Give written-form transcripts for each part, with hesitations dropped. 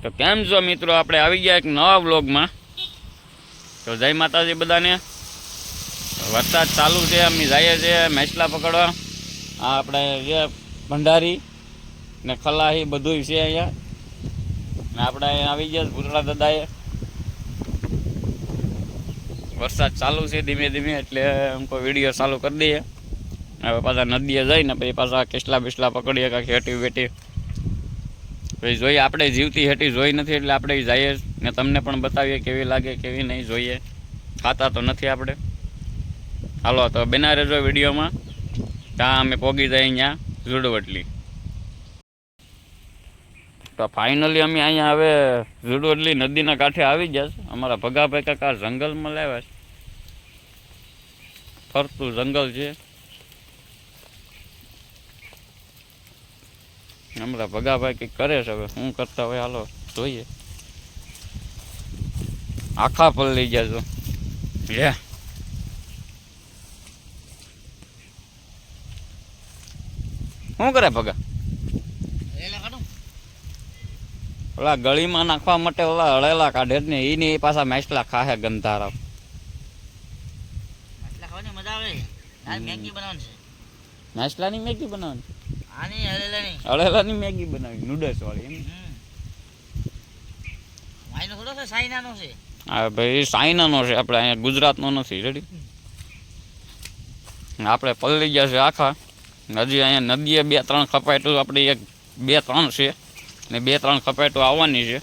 તો કેમ છો મિત્રો, આપણે આવી ગયા એક નવા વ્લોગમાં. તો જય માતાજી બધાને. વરસાદ ચાલુ છે, અમે જઈએ છીએ મેસલા પકડવા. આ આપણે જે ભંડારી ને ખલાહી બધું છે અહીંયા. ને આપણે અહીંયા આવી ગયા ભૂતળા દાદાએ. વરસાદ ચાલુ છે ધીમે ધીમે, એટલે અમકો વિડીયો ચાલુ કરી દઈએ. હવે પાછા નદીએ જઈને પછી પાછા કેસલા બેસલા પકડીએ, કાંઈ હેટી વેટી. પછી જોઈએ, આપણે જીવતી હેટી જોઈ નથી એટલે આપણે જઈએ ને તમને પણ બતાવીએ કેવી લાગે કેવી નહીં. જોઈએ, ખાતા તો નથી આપણે. હાલો તો બના રહેજો વિડીયોમાં. ત્યાં અમે પોગી જાય અહીંયા ઝુડવટલી. તો ફાઇનલી અમે અહીંયા હવે ઝુડવટલી નદીના કાંઠે આવી ગયા છે. અમારા ભગાભાઈ કાકા જંગલમાં લાવ્યા છે. ફરતું જંગલ છે. અમારા ભગાભાઈ કંઈક કરે છે, હવે શું કરતા હોય હાલો જોઈએ. આખા પલ લઈ ગયા છો હે. શું કરે ભગા? ઓલા ગળીમાં નાખવા માટે ઓલા હળેલા કાઢે જ ને, એની પાછા મેસલા ખાહે ગંધારા. મેસલાની મેગી બનાવવાની, હળેલાની મેગી બનાવી નૂડલ્સ વાળી. હા ભાઈ, ચાઇનાનો છે, આપણે અહીંયા ગુજરાતનો નથી. રેડી, આપણે પલળી ગયા છે આખા. હજી અહીંયા નદીએ 2-3 ખપાટું આપણે 1-2-3 છે ને 2-3 ખપાટું આવવાની છે.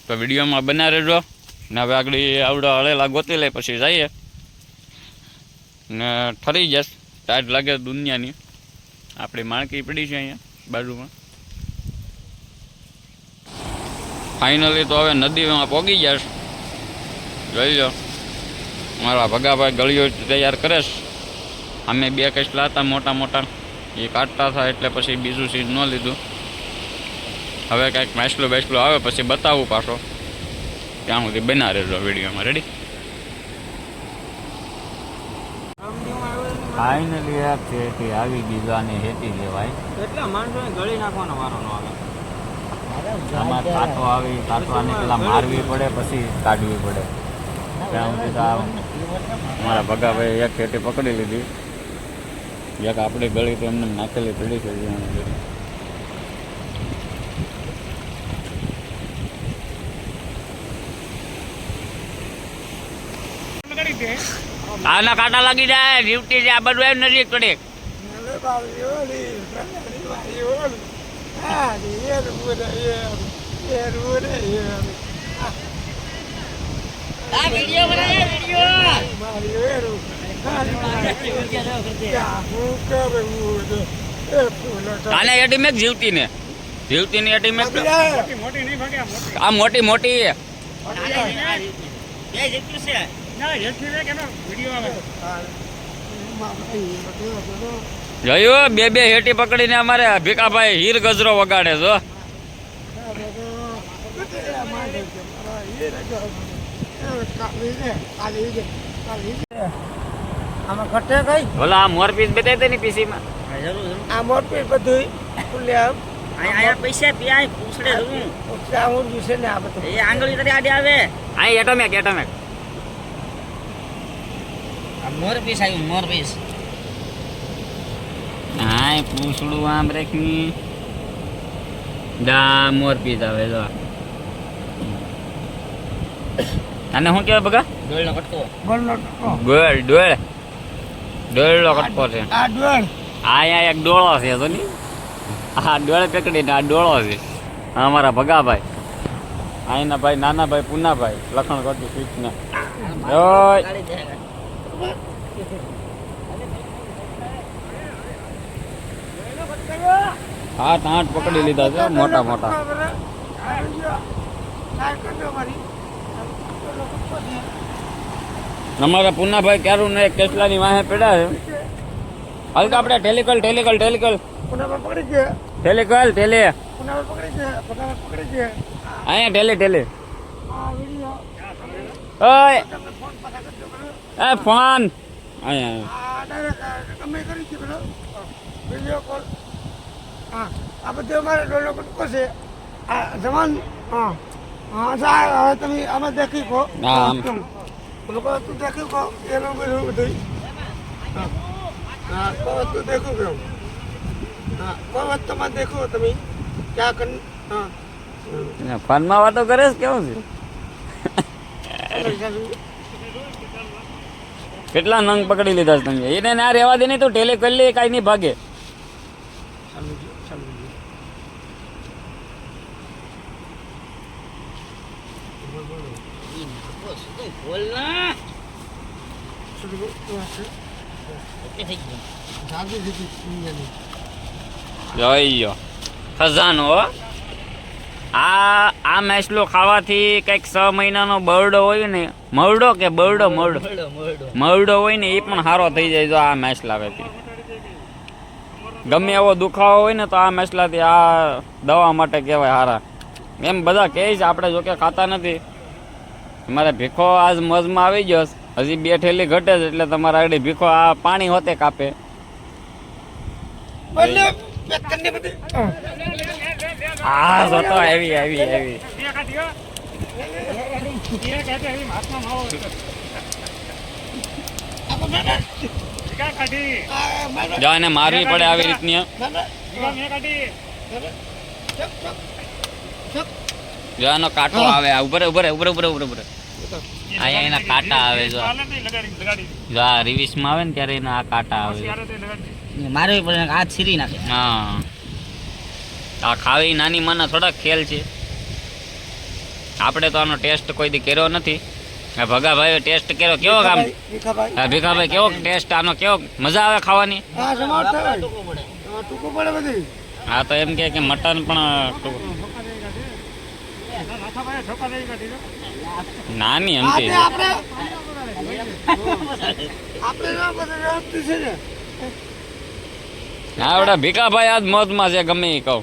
તો વિડીયોમાં બના રહેજો ને. હવે આગળ આવડો હળેલા ગોતી લે પછી જઈએ ને ઠરી જશે. ટાઈટ લાગે દુનિયાની. આપણી માણકી પડી છે અહીંયા બાજુમાં. ફાઇનલી તો હવે નદીમાં પોગી જશે. જોઈ લો, મારા ભગાભાઈ ગળીઓ તૈયાર કરે છે. અમે 2 કેસલા હતા મોટા મોટા, એ કાઢતા હતા એટલે પછી બીજું સીન ન લીધું. હવે કાંઈક મેસલો બેસલો આવે પછી બતાવું પાછો. ત્યાં સુધી બના રહેજો વિડીયોમાં. રેડી, ફાઇનલી આ હેઠી આવી ગઈ. આને હેઠી કહેવાય. એટલા માણસોને ગળી નાખવાનો વારો ન આવે. આમાં કાંટો આવી, કાંટવાને પેલા મારવી પડે પછી કાઢવી પડે. ત્યાં સુધી તો અમારા ભગાભાઈ એક હેઠી પકડી લીધી. એક આપણી ગળી તો એમને નાખેલી પડી છે. આના કાંટા લાગી જાય, ડ્યુટી છે આ બધું એમ નથી પડે. આને એટી મેક જીવતી ને, જીવતી ને એટી મેક. આ મોટી મોટી જોયું, 2 હેટી પકડીને અમારે ભીખાભાઈ હીર ગજરો વગાડે છો. ઓલા આ મોરપીસ બતાવી દે ને પીસીમાં. આ મોરપીસ બધું પૈસા પીઆઈ પૂછડે હું જોશે ને. આ બધું એ આંગળી તરી આડે આવે. આ એટોમેક એટોમેક મોરપીસ આવ્યું, મોરપીસ. હા, પૂછડું આમ રાખી દા મોરપીસ આવે જો. આને શું કહેવાય બગા? ડોળનો કટકો. ડોળ ડોળ ડોળનો કટકો છે. આ ડોળ. અહીંયા એક ડોળો છે તો ની. આ ડોળ પકડીને આ ડોળો છે. અમારા ભગાભાઈ, અહીંના ભાઈ, નાના ભાઈ પૂનાભાઈ લખણ કરતું સ્વીચને. હા, 8 પકડી લીધા છે મોટા મોટા. અમારા પૂનાભાઈ ક્યારું ને કેસલાની વાહે પડ્યા છે. હાલ તો આપણે ટેલિકલ ટેલિકલ ટેલિકલ ટેલિકલ ટેલે અહીંયા ટેલે ટેલે. ઓય એ ફોન અહીંયા આ બધું અમારે ડોલો કટકો છે. આ જવાન હા હા જાય હવે તમે આમાં દેખી કહો હા, આમ. લોકો તું દેખ્યું કહો એનું બધું બધું હા હા કોઈ વસ્તુ દેખું કહો હા કોઈ વસ્તુ માં દેખો તમે ક્યાં કર હા ફોનમાં વાતો કરે છે કેવું છે કેટલા નંગ પકડી લીધા છે તમે એને ના રહેવા દે નહીં તો ટેલે કરી લે કાંઈ નહીં ભાગે જોઈ ખજાનો હો. આ મેસલો ખાવાથી કંઈક 6 મહિનાનો બરડો હોય ને મરડો કે બરડો મરડો હોય ને એ પણ સારો થઈ જાય જો આ મેસ લાવેથી ગમે એવો દુખાવો હોય ને તો આ મેસલાથી આ દવા માટે કહેવાય સારા એમ બધા કહે છે આપણે જોકે ખાતા નથી તમારે ભીખો આજ મજમાં આવી ગયો હજી 2 ઠેલી ઘટે છે એટલે તમારા આગળ ભીખો આ પાણી હોતે કાપે આ જોતો આવી આવી આવી જો એને મારવી પડે આવી રીતની જો એનો કાંટો આવે ઉભરે ઉભરે ઉભરે ઉભરે ઉભરે ઉભરે અહીંયા એના કાંટા આવે જો જો આ રિવિસમાં આવે ને ત્યારે એના આ કાંટા આવે મારવી પડે હાથ છીરી નાખે હા આ ખાવી નાની માના થોડાક ખેલ છે આપણે તો આનો ટેસ્ટ કોઈ દી કર્યો નથી આ ભગાભાઈએ ટેસ્ટ કર્યો કેવો કામ હા ભીખાભાઈ કેવો ટેસ્ટ આનો કેવો મજા આવે ખાવાની હા સમાજ થાય ટૂંકું પડે બધી હા તો એમ કે મટન પણ નાની એમથી આપણે આપણે વ્યવસ્થિત છે ને હા ઓડા ભીખાભાઈ આજ મોજમાં છે ગમે એ કહું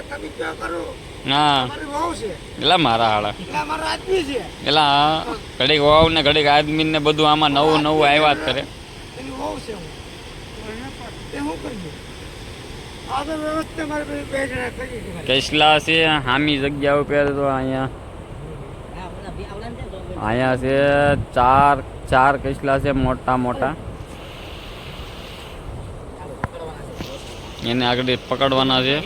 તમે ક્યાં કરો હા મારી વહુ છે એલા મારા હાડા એટલે મારો આદમી છે એલા ઘડીક વાવ ને ઘડીક આદમી ને બધું આમાં નવું નવું આવ્યા જ કરે એની વહુ છે હું એ હું કરી આ તો વ્યવસ્થિત મારે બે જણા કરી દીધા કેસલા છે હામી જગ્યા ઉપર તો અહીંયા છે ચાર કેસલા છે મોટા મોટા એને આગળ પકડવાના છે